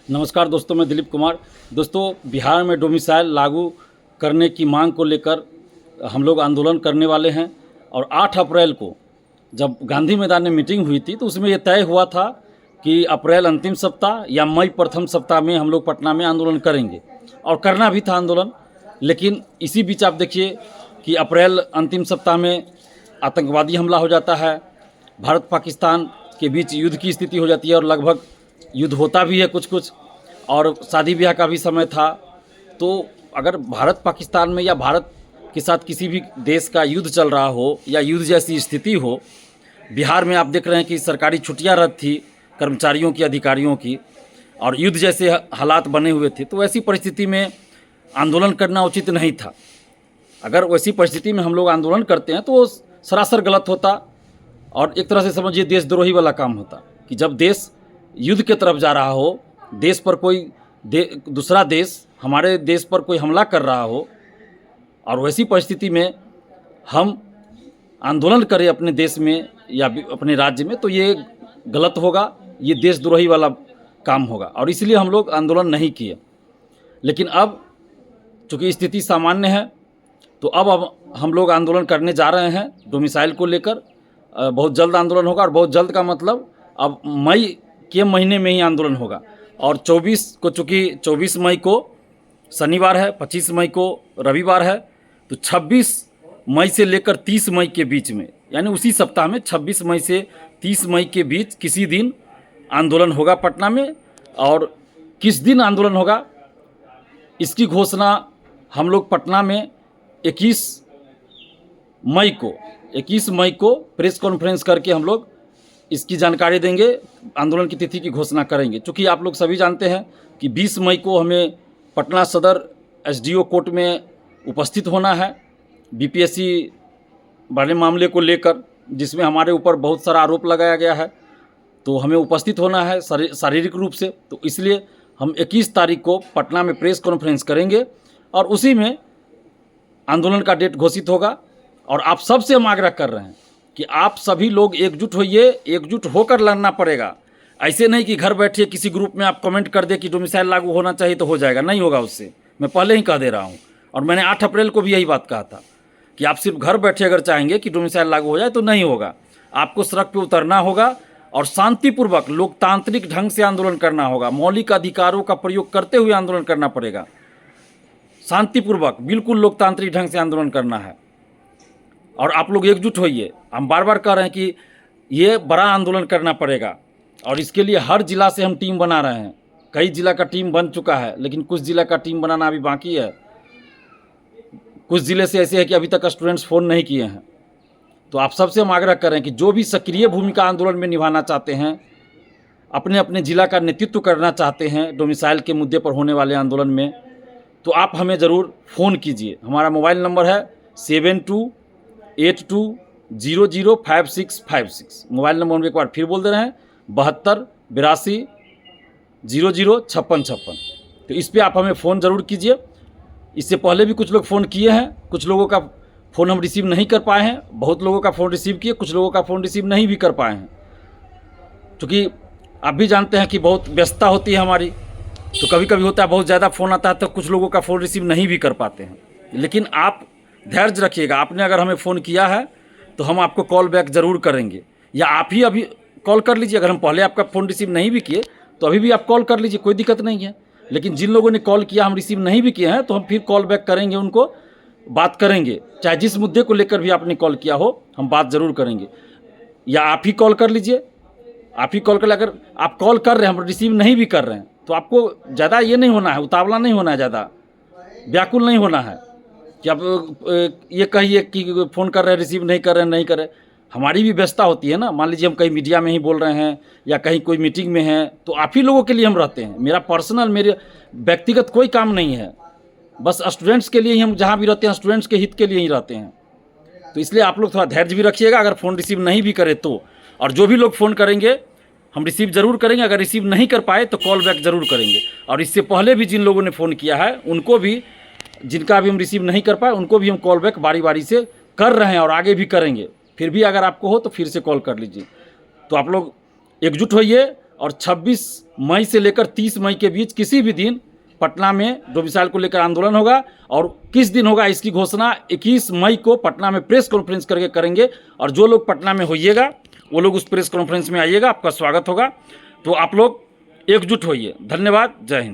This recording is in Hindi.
नमस्कार दोस्तों, मैं दिलीप कुमार। दोस्तों, बिहार में डोमिसाइल लागू करने की मांग को लेकर हम लोग आंदोलन करने वाले हैं। और 8 अप्रैल को जब गांधी मैदान में मीटिंग हुई थी तो उसमें ये तय हुआ था कि अप्रैल अंतिम सप्ताह या मई प्रथम सप्ताह में हम लोग पटना में आंदोलन करेंगे और करना भी था आंदोलन। लेकिन इसी बीच आप देखिए कि अप्रैल अंतिम सप्ताह में आतंकवादी हमला हो जाता है, भारत पाकिस्तान के बीच युद्ध की स्थिति हो जाती है और लगभग युद्ध होता भी है कुछ कुछ, और शादी ब्याह का भी समय था। तो अगर भारत पाकिस्तान में या भारत के साथ किसी भी देश का युद्ध चल रहा हो या युद्ध जैसी स्थिति हो, बिहार में आप देख रहे हैं कि सरकारी छुट्टियां रद्द थी कर्मचारियों की, अधिकारियों की, और युद्ध जैसे हालात बने हुए थे। तो ऐसी परिस्थिति में आंदोलन करना उचित नहीं था। अगर वैसी परिस्थिति में हम लोग आंदोलन करते हैं तो वो सरासर गलत होता और एक तरह से समझिए देशद्रोही वाला काम होता कि जब देश युद्ध की तरफ जा रहा हो, देश पर कोई दूसरा देश हमारे देश पर कोई हमला कर रहा हो और वैसी परिस्थिति में हम आंदोलन करें अपने देश में या अपने राज्य में, तो ये गलत होगा, ये देशद्रोही वाला काम होगा और इसलिए हम लोग आंदोलन नहीं किए। लेकिन अब चूँकि स्थिति सामान्य है तो अब हम लोग आंदोलन करने जा रहे हैं डोमिसाइल को लेकर। बहुत जल्द आंदोलन होगा और बहुत जल्द का मतलब अब मई के महीने में ही आंदोलन होगा। और 24 को, चूँकि 24 मई को शनिवार है, 25 मई को रविवार है, तो 26 मई से लेकर 30 मई के बीच में, यानी उसी सप्ताह में 26 मई से 30 मई के बीच किसी दिन आंदोलन होगा पटना में। और किस दिन आंदोलन होगा इसकी घोषणा हम लोग पटना में 21 मई को प्रेस कॉन्फ्रेंस करके हम लोग इसकी जानकारी देंगे, आंदोलन की तिथि की घोषणा करेंगे। क्योंकि आप लोग सभी जानते हैं कि 20 मई को हमें पटना सदर एसडीओ कोर्ट में उपस्थित होना है बीपीएससी वाले मामले को लेकर, जिसमें हमारे ऊपर बहुत सारा आरोप लगाया गया है। तो हमें उपस्थित होना है शारीरिक रूप से, तो इसलिए हम 21 तारीख को पटना में प्रेस कॉन्फ्रेंस करेंगे और उसी में आंदोलन का डेट घोषित होगा। और आप सबसे हम आग्रह कर रहे हैं कि आप सभी लोग एकजुट होइए, एकजुट होकर लड़ना पड़ेगा। ऐसे नहीं कि घर बैठिए किसी ग्रुप में आप कमेंट कर दे कि डोमिसाइल लागू होना चाहिए तो हो जाएगा, नहीं होगा उससे। मैं पहले ही कह दे रहा हूँ और मैंने 8 अप्रैल को भी यही बात कहा था कि आप सिर्फ घर बैठे अगर चाहेंगे कि डोमिसाइल लागू हो जाए तो नहीं होगा। आपको सड़क पर उतरना होगा और शांतिपूर्वक लोकतांत्रिक ढंग से आंदोलन करना होगा। मौलिक अधिकारों का प्रयोग करते हुए आंदोलन करना पड़ेगा, शांतिपूर्वक, बिल्कुल लोकतांत्रिक ढंग से आंदोलन करना है। और आप लोग एकजुट होइए। हम बार बार कह रहे हैं कि ये बड़ा आंदोलन करना पड़ेगा और इसके लिए हर जिला से हम टीम बना रहे हैं। कई जिला का टीम बन चुका है, लेकिन कुछ जिला का टीम बनाना अभी बाकी है। कुछ ज़िले से ऐसे है कि अभी तक स्टूडेंट्स फ़ोन नहीं किए हैं। तो आप सबसे हम आग्रह करें कि जो भी सक्रिय भूमिका आंदोलन में निभाना चाहते हैं, अपने अपने ज़िला का नेतृत्व करना चाहते हैं डोमिसाइल के मुद्दे पर होने वाले आंदोलन में, तो आप हमें ज़रूर फ़ोन कीजिए। हमारा मोबाइल नंबर है 7282005656। मोबाइल नंबर हम एक बार फिर बोल दे रहे हैं, 7282005656। तो इस पर आप हमें फ़ोन ज़रूर कीजिए। इससे पहले भी कुछ लोग फ़ोन किए हैं, कुछ लोगों का फ़ोन हम रिसीव नहीं कर पाए हैं, बहुत लोगों का फ़ोन रिसीव किए, कुछ लोगों का फ़ोन रिसीव नहीं भी कर पाए हैं। क्योंकि आप भी जानते हैं कि बहुत व्यस्तता होती है हमारी, तो कभी कभी होता है बहुत ज़्यादा फ़ोन आता है तो कुछ लोगों का फ़ोन रिसीव नहीं भी कर पाते हैं। लेकिन आप धैर्य रखिएगा। आपने अगर हमें फ़ोन किया है तो हम आपको कॉल बैक ज़रूर करेंगे, या आप ही अभी कॉल कर लीजिए। अगर हम पहले आपका फ़ोन रिसीव नहीं भी किए तो अभी भी आप कॉल कर लीजिए, कोई दिक्कत नहीं है। लेकिन जिन लोगों ने कॉल किया हम रिसीव नहीं भी किए हैं तो हम फिर कॉल बैक करेंगे, उनको बात करेंगे। चाहे जिस मुद्दे को लेकर भी आपने कॉल किया हो, हम बात ज़रूर करेंगे। या आप ही कॉल कर लीजिए, आप ही कॉल कर, अगर आप कॉल कर रहे हैं हम रिसीव नहीं भी कर रहे हैं तो आपको ज़्यादा ये नहीं होना है, उतावला नहीं होना है, ज़्यादा व्याकुल नहीं होना है कि आप ये कहिए कि फ़ोन कर रहे हैं रिसीव नहीं कर रहे हैं, नहीं कर रहे। हमारी भी व्यस्तता होती है ना। मान लीजिए हम कहीं मीडिया में ही बोल रहे हैं या कहीं कोई मीटिंग में हैं, तो आप ही लोगों के लिए हम रहते हैं। मेरा पर्सनल, मेरे व्यक्तिगत कोई काम नहीं है, बस स्टूडेंट्स के लिए ही हम जहाँ भी रहते हैं स्टूडेंट्स के हित के लिए ही रहते हैं। तो इसलिए आप लोग थोड़ा धैर्य भी रखिएगा अगर फ़ोन रिसीव नहीं भी करें तो। और जो भी लोग फ़ोन करेंगे हम रिसीव ज़रूर करेंगे, अगर रिसीव नहीं कर पाए तो कॉल बैक ज़रूर करेंगे। और इससे पहले भी जिन लोगों ने फ़ोन किया है उनको भी, जिनका भी हम रिसीव नहीं कर पाए उनको भी हम कॉल बैक बारी बारी से कर रहे हैं और आगे भी करेंगे। फिर भी अगर आपको हो तो फिर से कॉल कर लीजिए। तो आप लोग एकजुट होइए और 26 मई से लेकर 30 मई के बीच किसी भी दिन पटना में डोमिसाइल को लेकर आंदोलन होगा। और किस दिन होगा इसकी घोषणा 21 मई को पटना में प्रेस कॉन्फ्रेंस करके करेंगे। और जो लोग पटना में होइएगा वो लोग उस प्रेस कॉन्फ्रेंस में आइएगा, आपका स्वागत होगा। तो आप लोग एकजुट होइए। धन्यवाद। जय हिंद।